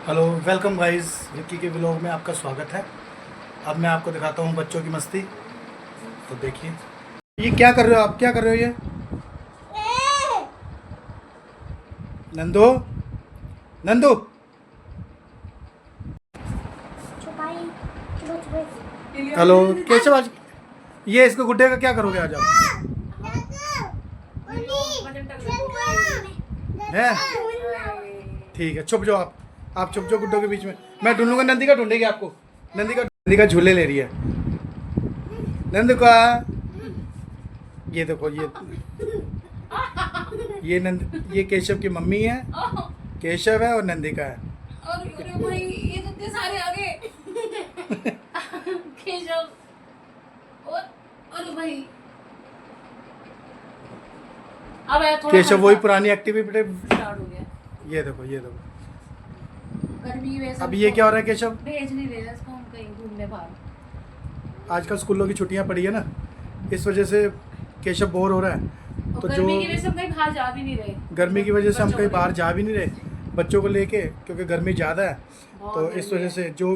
Hello welcome guys, Vicky के vlog में आपका स्वागत है। अब मैं आपको दिखाता हूँ बच्चों की मस्ती। तो देखिए, ये क्या कर रहे हो आप? क्या कर रहे हो ये? नंदू, नंदू, हेलो केशव, आज ये इसको गुड्डे का क्या करोगे आज आप? है ठीक है, छुप जाओ आप छुप जाओ गुड्डों के बीच में। मैं ढूंढूंगा, नंदी का ढूंढेगी आपको। नंदी का झूले ले रही है नंदू का। ये देखो, ये ये केशव की मम्मी है, केशव है और नंदिका है। अरे भाई, ये तो इतने सारे आ गए। केशव और अरे भाई, अब थोड़ा केशव वही पुरानी एक्टिविटी स्टार्ट हो गया। ये देखो, ये देखो। गर्मी वैसे अब ये क्या हो रहा है केशव? भेज नहीं रहे इसको हम कहीं घूमने बाहर। आजकल स्कूलों की छुट्टियां पड़ी है ना, इस वजह से केशव बोर हो रहा है। तो जो गर्मी की वजह से हम कहीं बाहर जा भी नहीं रहे। गर्मी की वजह से हम कहीं बाहर जा भी नहीं रहे बच्चों को लेके, क्योंकि गर्मी ज़्यादा है। तो इस वजह से जो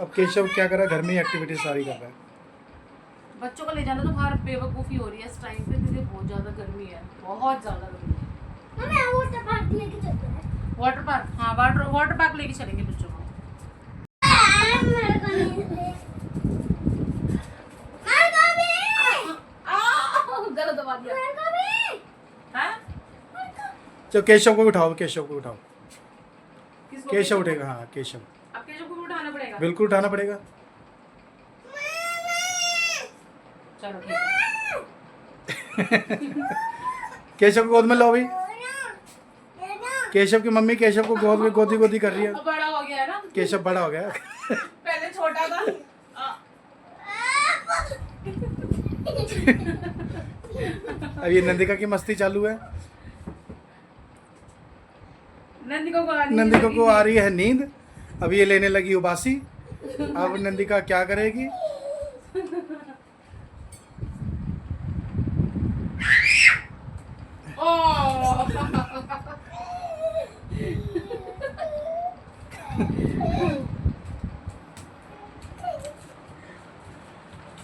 अब केशव क्या कर रहा है, घर में एक्टिविटी सारी कर रहा है। बच्चों को ले जाना तो बाहर बेवकूफ़ी हो रही है इस टाइम पे, क्योंकि बहुत ज़्यादा गर्मी है, बहुत ज़्यादा गर्मी है। वाटर पार्क, हाँ वाटर पार्क लेके चलेंगे बच्चों को। गला दबा दिया। हाँ? तो केशव को उठाओ, केशव को उठाओ। किसको? केशव उठेगा, हाँ केशव। अब केशव को भी उठाना पड़ेगा। बिल्कुल उठाना पड़ेगा। चलो ठीक है। केशव को गोद में लो अभी। केशव की मम्मी केशव को गोद में गोदी गोदी कर रही है। अब बड़ा हो गया है ना, केशव बड़ा हो गया। पहले छोटा था। अब ये नंदिका की मस्ती चालू है। नंदिका को आ रही है नींद, अब ये लेने लगी उबासी। अब नंदिका क्या करेगी?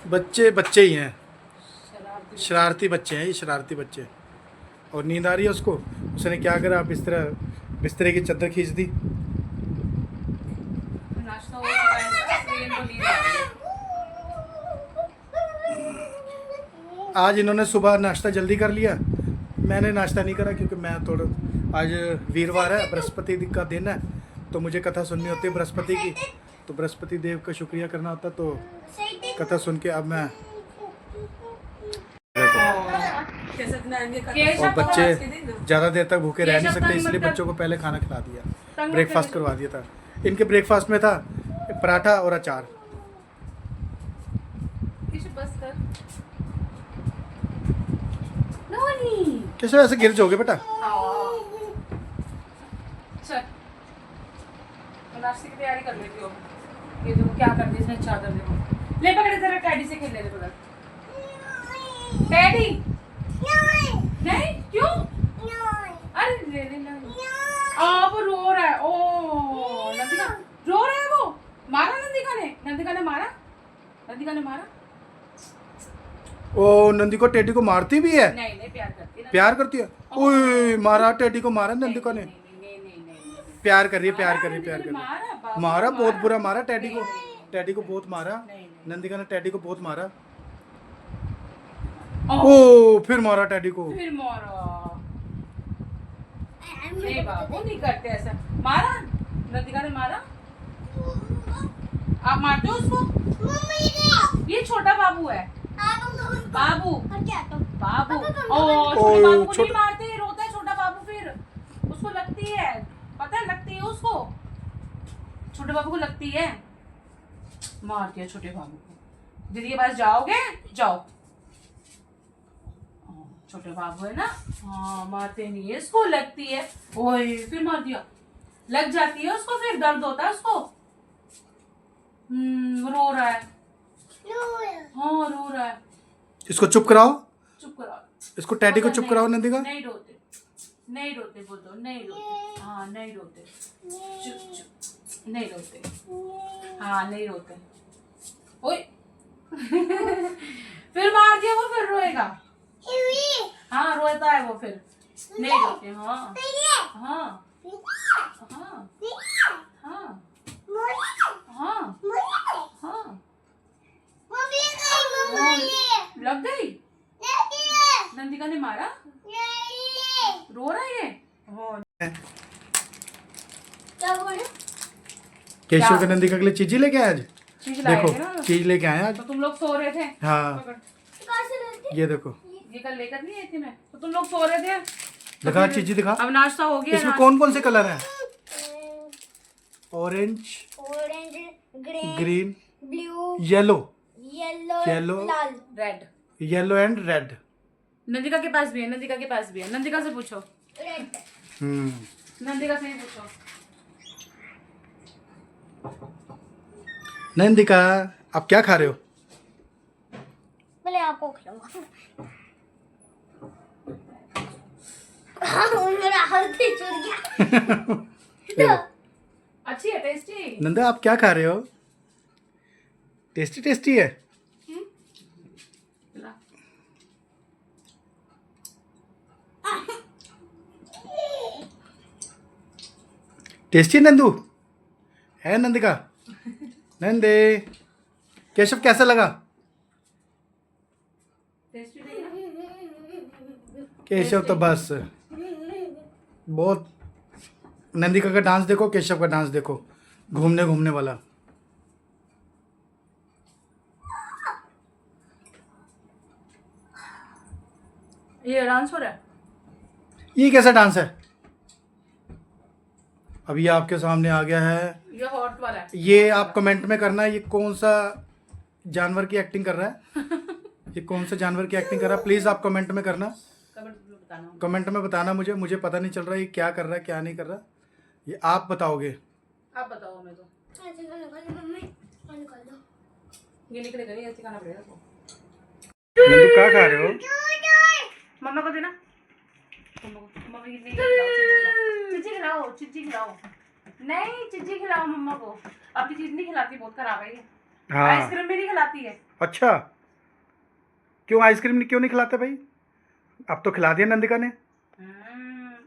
बच्चे बच्चे ही हैं, शरारती बच्चे हैं, ये शरारती बच्चे। और नींद आ रही है उसको, उसने क्या करा, बिस्तरे की चादर खींच दी। नाश्ता हो चुका है, इनको नींद आ रही है। आज इन्होंने सुबह नाश्ता जल्दी कर लिया, मैंने नाश्ता नहीं करा क्योंकि मैं थोड़ा, आज वीरवार है, बृहस्पति का दिन है, तो मुझे कथा सुननी होती है बृहस्पति की। तो बृहस्पति देव का शुक्रिया करना होता, तो कथा सुन के अब मैं। और बच्चे ज़्यादा देर तक भूखे रह नहीं सकते, इसलिए बच्चों को पहले खाना खिला दिया, ब्रेकफास्ट करवा दिया था। इनके ब्रेकफास्ट में था पराठा और अचार। कैसे ऐसे गिर जाओगे बेटा? चल, नाश्ते की तैयारी कर लेती हूँ। ये देखो क्या कर दी इसने, चादर देखो। ले पकड़े, जरा टैडी से खेल ले थोड़ा। टैडी नहीं, क्यों? अरे ले ले ले। वो रो रहा है। ओ नंदिका रो रहा है, वो मारा नंदिका ने मारा। ओ नंदी को टेडी को मारती भी है? नहीं नहीं, प्यार करती है। प्यार करती है? ओए मारा, टेडी को मारा नंदिका ने। नहीं। प्यार कर रही है, प्यार कर रही है। मारा, बहुत बुरा मारा टेडी को। टेडी को बहुत मारा नंदिका ने, टेडी को बहुत मारा। ओ फिर मारा टेडी को। नहीं बाबू, नहीं करते ऐसा। मारा नंदिका ने मारा। आप मारते हो उसको? ये छोटा बाबू है। बाबू ओ छोटे बाबू को नहीं मारते, रोता है छोटा बाबू, फिर उसको लगती है, पता है, लगती है उसको, छोटे बाबू को लगती है। मारती है छोटे बाबू को। दीदी के पास जाओगे? जाओ। छोटे बाबू है ना, हाँ मारते नहीं है, इसको लगती है। ओए फिर मार दिया, लग जाती है उसको, फिर दर्द होता है उसको। रो रहा है। हाँ रो रहा है। इसको चुप कराओ, इसको टैडी को चुप कराओ नंदिका। नहीं रोते बोल दो, नहीं रोते। हाँ नहीं रोते। चुप चुप। नहीं रोते। हाँ नहीं रोते। ओए फिर मार दिया वो, फिर रोएगा। हाँ रोता है वो फिर। नहीं रोते। हाँ हाँ हाँ हाँ हाँ हाँ। लग गई। नंदिका ने मारा। रो रहा है ये। क्या बोले? केशव के नंदिका के लिए चीजी लेके आए आज। चीज लाए थे ना। देखो चीज लेके आए आज। तो तुम लोग सो रहे थे। हाँ पकड़। कहाँ से लेते? ये देखो, ये कल लेकर नहीं आई थी मैं, तो तुम लोग सो रहे थे। दिखा चीजी दिखा। अब नाश्ता हो गया। इसमें कौन कौन से कलर हैं? Orange, orange, green, green, blue, yellow, yellow, Lal, red. Yellow and red. Nandika के पास भी है, नंदिका के पास भी है। नंदिका से पूछो। रेड। नंदिका से ही पूछो। नंदिका आप क्या खा रहे हो? पहले आपको खिलाऊंगा। मेरा हाथ ही छूट गया। अच्छी है, टेस्टी। नंदा आप क्या खा रहे हो? टेस्टी टेस्टी है। ला। टेस्टी है नंदू? है नंदिका? नंदे केशव कैसा लगा? टेस्टी नहीं है? केशव तो बस बहुत। नंदिका का डांस देखो, केशव का डांस देखो, घूमने घूमने वाला। ये डांस हो रहा है। ये कैसा डांस है? अब ये आपके सामने आ गया है। ये हॉट वाला है। ये आप कमेंट में करना ये कौन सा जानवर की एक्टिंग कर रहा है। ये कौन सा जानवर की एक्टिंग कर रहा है, प्लीज आप कमेंट में करना। बताना। कमेंट में बताना मुझे पता नहीं चल रहा है ये क्या कर रहा है क्या नहीं कर रहा। ये आप बताओगे। आप बताओ हमें तो। ये निकलेगा नहीं, ऐसे खाना पड़ेगा इसको। नंदू क्या खा रहे हो? मम्मा को देना। मम्मा को चिज्जी खिलाओ, चिज्जी खिलाओ, चिज्जी खिलाओ। नहीं चिज्जी खिलाओ मम्मा को। अपनी चीज नहीं खिलाती, बहुत खराब है ये। हाँ आइसक्रीम भी नहीं खिलाती है। अच्छा, क्यों आइसक्रीम क्यों नहीं खिलाते भाई? अब तो खिला दिया नंदिका ने।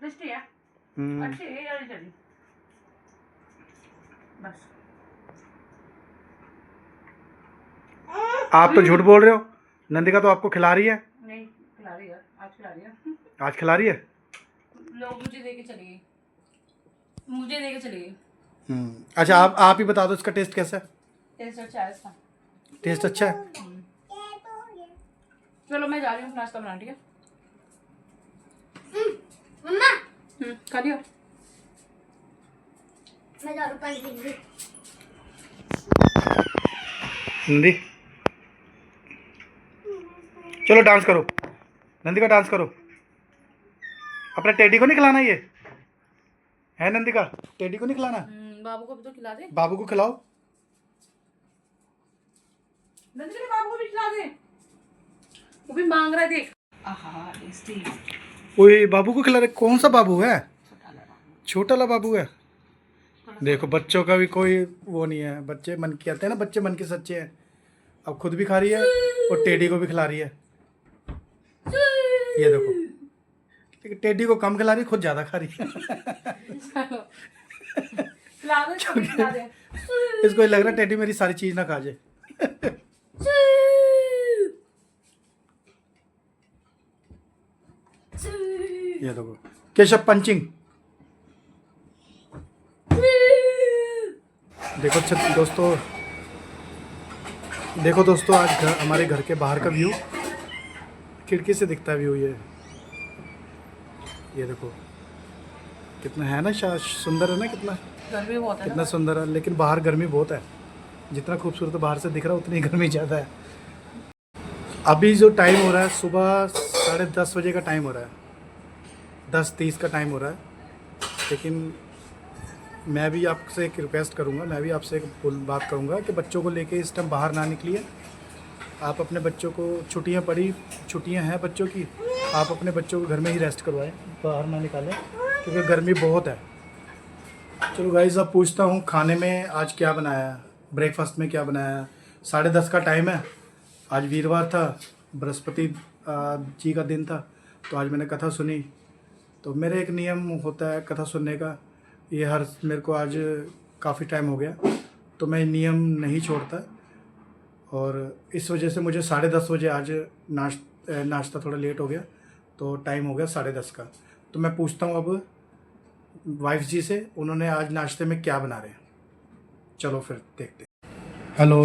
टेस्टी है। अच्छी है, जल्दी जल्दी बस। आप तो झूठ बोल रहे हो, नंदिका तो आपको खिला रही है। नहीं खिला रही है, आज खिला रही है। आज खिला रही है। लोग मुझे देके चली गई, मुझे देके चली गई। अच्छा आप ही बता दो इसका टेस्ट कैसा है? टेस्ट अच्छा है इसका। टेस्ट अच्छा है। चलो मैं जा रही हूँ नाश्ता बनाने, ठीक है? मम्मा खा लियो। मैं जा रहा हूँ पानी पीने। नंदी चलो डांस करो, नंदिका डांस करो। अपने टेडी को नहीं खिलाना ये है? नंदिका टेडी को नहीं खिलाना? बाबू को भी तो खिला दे। बाबू को खिलाओ। नंदिका बाबू को भी खिला दे, वो भी मांग रहा है, देख। आहा टेस्टी। ओए बाबू को खिला रहे? कौन सा बाबू है? छोटा वाला बाबू है। देखो बच्चों का भी कोई वो नहीं है, बच्चे मन के आते हैं ना, बच्चे मन के सच्चे हैं। अब खुद भी खा रही है और टेडी को भी खिला रही है। ये देखो, लेकिन टेडी को कम खिला रही है, खुद ज्यादा खा रही है। खिला दे, खिला दे। इसको ये लग रहा है टेडी मेरी सारी चीज ना खा जाए। ये देखो केशव पंचिंग। देखो दोस्तों, देखो दोस्तों आज हमारे घर के बाहर का व्यू, खिड़की से दिखता है व्यू। ये देखो कितना है ना, सुंदर है ना, कितना गर्मी बहुत है कितना सुंदर है। लेकिन बाहर गर्मी बहुत है, जितना खूबसूरत बाहर से दिख रहा है उतनी गर्मी ज़्यादा है। अभी जो टाइम हो रहा है सुबह 10:30 बजे का टाइम हो रहा है, 10:30 का टाइम हो रहा है। लेकिन मैं भी आपसे एक रिक्वेस्ट करूंगा, मैं भी आपसे एक बात करूंगा कि बच्चों को लेके इस टाइम बाहर ना निकलिए। आप अपने बच्चों को, छुट्टियां हैं बच्चों की, आप अपने बच्चों को घर में ही रेस्ट करवाएं, बाहर ना निकालें, क्योंकि गर्मी बहुत है। चलो गाइस, अब पूछता हूँ खाने में आज क्या बनाया, ब्रेकफास्ट में क्या बनाया। 10:30 का टाइम है। आज वीरवार था, बृहस्पति जी का दिन था। तो आज मैंने कथा सुनी। तो मेरा एक नियम होता है कथा सुनने का। ये मेरे को आज काफ़ी टाइम हो गया, तो मैं नियम नहीं छोड़ता। और इस वजह से मुझे 10:30 बजे आज नाश्ता थोड़ा लेट हो गया, तो टाइम हो गया 10:30 का। तो मैं पूछता हूँ अब वाइफ जी से, उन्होंने आज नाश्ते में क्या बना रहे हैं। चलो फिर देखते हैं। हेलो,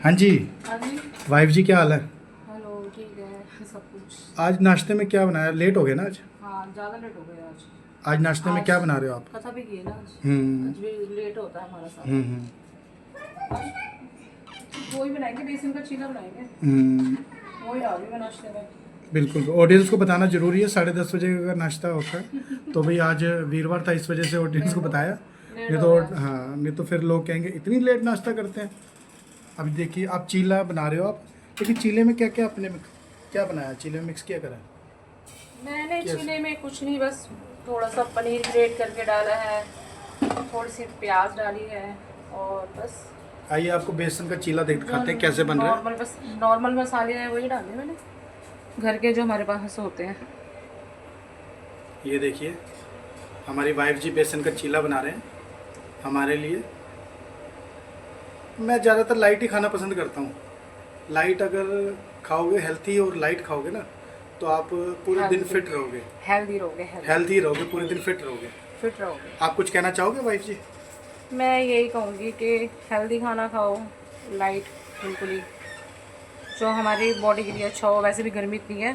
हाँ जी हाँ जी, वाइफ जी, क्या हाल है? हेलो, ठीक है सब कुछ। आज नाश्ते में क्या बनाया? लेट हो गया ना आज? हाँ, ज़्यादा लेट हो गया आज। आज नाश्ते में आज क्या बना रहे हो आप? कथा भी की है ना आज। हम्म आज भी लेट होता है हमारा साथ। हम्म वही बनाएंगे, बेसन का चीला बनाएंगे। हम्म, वही डाल रही मैं नाश्ते में। बिल्कुल। ऑडियंस को बताना जरूरी है, 10:30 बजे का नाश्ता होता है। तो भाई आज वीरवार था, इस वजह से ऑडियंस को बताया। लेट नहीं हो तो गया। हाँ, नहीं तो फिर लोग कहेंगे इतनी लेट नाश्ता करते हैं। अभी देखिए, आप चीला बना रहे हो आप, लेकिन चीले में क्या क्या आपने क्या बनाया? चीले में मिक्स क्या करा? मैंने Yes. चीले में कुछ नहीं, बस थोड़ा सा पनीर ग्रेट करके डाला है, थोड़ी सी प्याज डाली है और बस। आइए आपको बेसन का चीला दिखाते हैं कैसे बन रहा है। नॉर्मल, बस नॉर्मल मसाले हैं वही डाले मैंने, घर के जो हमारे पास होते हैं। ये देखिए, हमारी वाइफ जी बेसन का चीला बना रहे हैं हमारे लिए। मैं ज़्यादातर लाइट ही खाना पसंद करता हूँ। लाइट अगर खाओगे, हेल्थी और लाइट खाओगे ना, तो आप पूरे दिन Healthy. फिट रहोगे। हेल्दी रहोगे, हेल्थी रहोगे, पूरे दिन फिट रहोगे। फिट रहोगे। आप कुछ कहना चाहोगे वाइफ जी? मैं यही कहूँगी कि हेल्दी खाना खाओ, लाइट बिल्कुल ही, जो हमारी बॉडी के लिए अच्छा हो। वैसे भी गर्मी इतनी है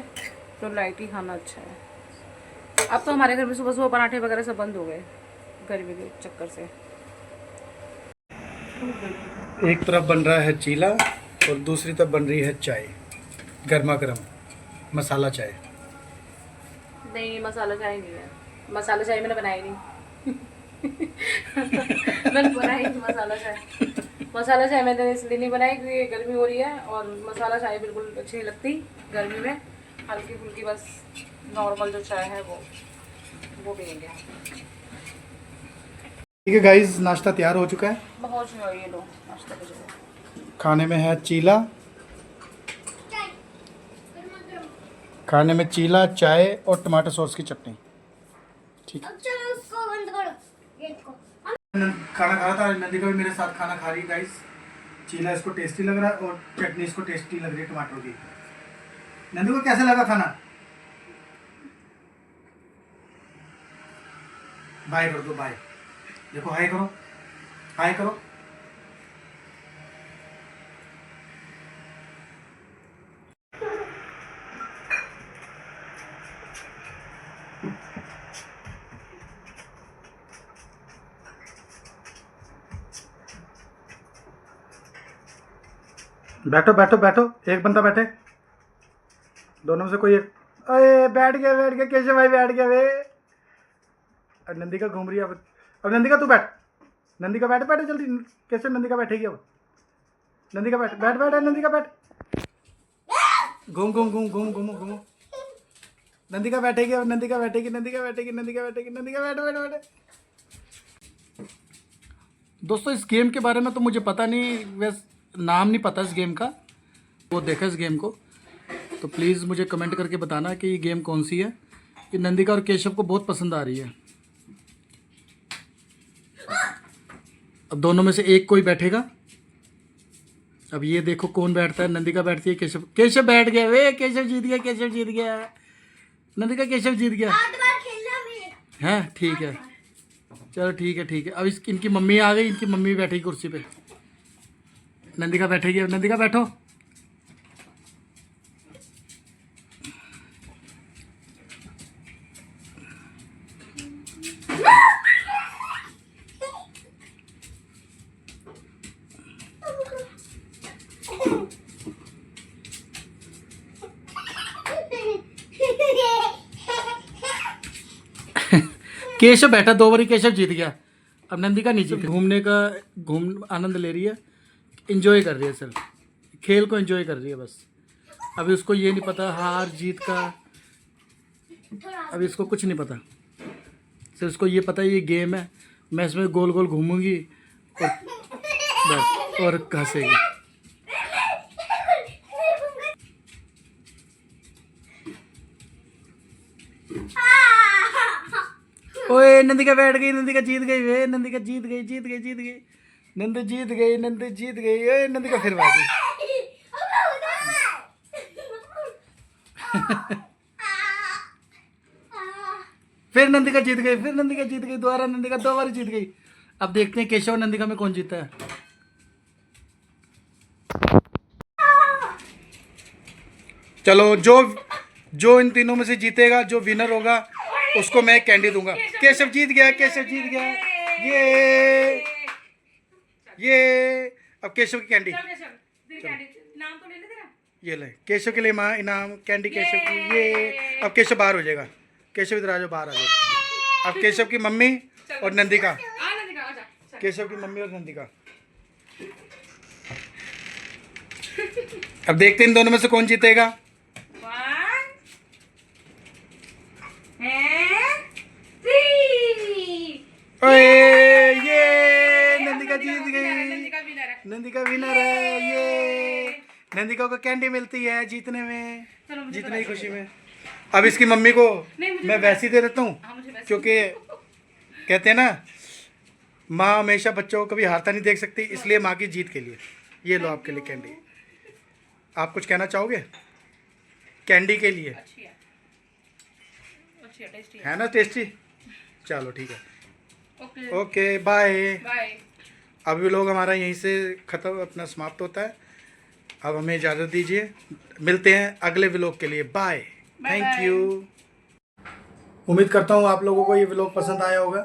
तो लाइट ही खाना अच्छा है। अब तो हमारे घर में सुबह सुबह पराठे वगैरह सब बंद हो गए गर्मी के चक्कर से। एक तरफ बन रहा है चीला और दूसरी तरफ बन रही है चाय, गर्मा गर्म मसाला चाय। नहीं, मसाला चाय नहीं है। मसाला चाय मैंने बनाई नहीं। मैंने बनाई नहीं मसाला चाय। मसाला चाय मैंने इसलिए नहीं बनाई क्योंकि गर्मी हो रही है और मसाला चाय बिल्कुल अच्छी नहीं लगती गर्मी में। हल्की फुल्की बस नॉर्मल जो चाय है वो पियेंगे। ठीक है गाइस, नाश्ता तैयार हो चुका है। बहुत जो ये लो नाश्ता के जगह। खाने में है चीला, खाने में चीला, चाय और टमाटर सॉस की चटनी। ठीक है, अब चलो उसको बंद करो, गेट को। खाना खा रहा था, नंदिका भी मेरे साथ खाना खा रही है गाइस। चीला इसको टेस्टी लग रहा है और चटनी इसको टेस्टी लग रही है टमाटर की। नंदिका कैसे लगा खाना? बाय कर दो, बाय। देखो, हाय करो, हाय करो। बैठो बैठो बैठो, एक बंदा बैठे, दोनों में से कोई एक। अरे बैठ गया केशव भाई, बैठ गया वे। अब नंदिका घूम रही है। अब नंदिका तू बैठ, नंदिका बैठ, बैठ जल्दी। कैसे नंदिका बैठेगी अब? नंदिका बैठ, बैठ बैठ नंदिका बैठ। घूम घूम घूम घूम घूमो घूमो। नंदिका बैठेगी अब, नंदिका बैठेगी, नंदिका बैठेगी, नंदिका बैठेगी, नंदिका बैठ बैठ बैठ। दोस्तों, इस गेम के बारे में तो मुझे पता नहीं, वैसे नाम नहीं पता इस गेम का। वो देखा इस गेम को तो प्लीज़ मुझे कमेंट करके बताना कि ये गेम कौन सी है। ये नंदिका और केशव को बहुत पसंद आ रही है। अब दोनों में से एक कोई बैठेगा। अब ये देखो कौन बैठता है। नंदिका बैठती है, केशव, केशव बैठ गया वे। केशव जीत गया, केशव जीत गया। नंदिका, केशव जीत गया। 8 बार खेलना भी है। हैं, ठीक है, चलो ठीक है ठीक है। अब इनकी मम्मी आ गई, इनकी मम्मी बैठी कुर्सी पे। नंदिका बैठेगी अब, नंदिका बैठो। केशव बैठा, 2 बारी केशव जीत गया। अब नंदिका नहीं जीती। घूमने का आनंद ले रही है, इंजॉय कर रही है, सिर्फ खेल को इंजॉय कर रही है बस। अभी उसको ये नहीं पता हार जीत का, अभी इसको कुछ नहीं पता। सिर्फ उसको ये पता है ये गेम है मैं इसमें गोल गोल घूमूंगी और बस और हंसेगी। ओए नंदिका बैठ गई, नंदिका जीत गई वे, नंदिका जीत गई जीत गई जीत गई, नंद जीत गई, नंद जीत गई। ओए नंदिका फिर भागी। फिर नंदिका जीत गई, फिर नंदिका जीत गई, दोबारा नंदिका 2 बार जीत गई। अब देखते हैं केशव और नंदिका में कौन जीता है। चलो जो जो इन तीनों में से जीतेगा, जो विनर होगा उसको मैं कैंडी दूंगा। केशव जीत गया, केशव जीत गया। ये अब केशव की कैंडी, चल केशव, तेरी कैंडी नाम तो ले ले तेरा। ये ले केशव के लिए माँ इनाम कैंडी केशव की। ये अब केशव बाहर हो जाएगा। केशव इधर आ जाओ, बाहर आ जाओ। अब केशव की मम्मी और नंदिका, आ नंदिका आजा, चल। केशव की मम्मी और नंदिका। अब देखते हैं इन दोनों में से कौन जीतेगा। 1 and 3। ओए ये नंदिका जीत गई, नंदिका विनर है। नंदिका विनर है। ये नंदिका को कैंडी मिलती है जीतने में, चलो मुझे जीतने की खुशी में। अब इसकी मम्मी को नहीं, मुझे मैं वैसे ही दे देता हाँ, हूँ मुझे वैसे। क्योंकि कहते हैं ना माँ हमेशा बच्चों को कभी हारता नहीं देख सकती, इसलिए माँ की जीत के लिए ये लो आपके लिए कैंडी। आप कुछ कहना चाहोगे कैंडी के लिए? अच्छी है, अच्छी है, टेस्टी है। है ना टेस्टी? चलो ठीक है, ओके ओके बाय। बाय। अब भी लोग हमारा यहीं से ख़त्म अपना समाप्त होता है। अब हमें इजाज़त दीजिए, मिलते हैं अगले व्लॉग के लिए। Bye, thank bye. यू। उम्मीद करता हूँ आप लोगों को ये व्लॉग पसंद आया होगा।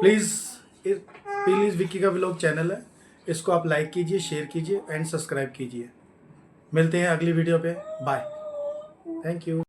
प्लीज़ विक्की का व्लॉग चैनल है, इसको आप लाइक कीजिए, शेयर कीजिए एंड सब्सक्राइब कीजिए। मिलते हैं अगली वीडियो पे। Bye, thank you.